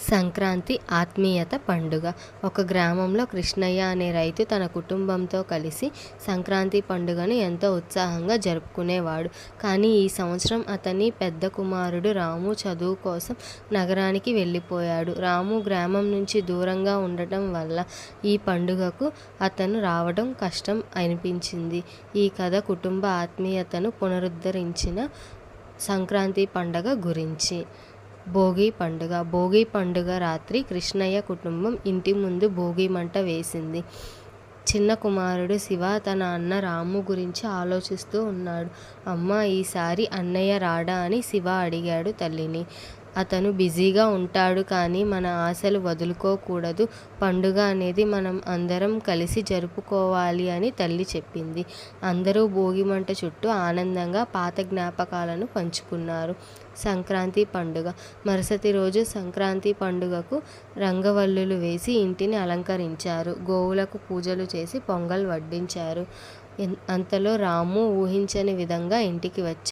సంక్రాంతి ఆత్మీయత పండుగ. ఒక గ్రామంలో కృష్ణయ్య అనే రైతు తన కుటుంబంతో కలిసి సంక్రాంతి పండుగను ఎంతో ఉత్సాహంగా జరుపుకునేవాడు. కానీ ఈ సంవత్సరం అతని పెద్ద కుమారుడు రాము చదువు కోసం నగరానికి వెళ్ళిపోయాడు. రాము గ్రామం నుంచి దూరంగా ఉండటం వల్ల ఈ పండుగకు అతను రావడం కష్టం అనిపించింది. ఈ కథ కుటుంబ ఆత్మీయతను పునరుద్ధరించిన సంక్రాంతి పండుగ గురించి. భోగి పండుగ. భోగి పండుగ రాత్రి కృష్ణయ్య కుటుంబం ఇంటి ముందు భోగి మంట వేసింది. చిన్న కుమారుడు శివ తన అన్న రాము గురించి ఆలోచిస్తూ ఉన్నాడు. అమ్మా, ఈసారి అన్నయ్య రాడా అని శివ అడిగాడు తల్లిని. అతను బిజీగా ఉంటాడు, కానీ మన ఆశలు వదులుకోకూడదు. పండుగ అనేది మనం అందరం కలిసి జరుపుకోవాలి అని తల్లి చెప్పింది. అందరూ భోగిమంట చుట్టూ ఆనందంగా పాత జ్ఞాపకాలను పంచుకున్నారు. సంక్రాంతి పండుగ. మరుసటి రోజు సంక్రాంతి పండుగకు రంగవల్లులు వేసి ఇంటిని అలంకరించారు. గోవులకు పూజలు చేసి పొంగల్ వడ్డించారు. అంతలో రాము ఊహించని విధంగా ఇంటికి వచ్చాడు.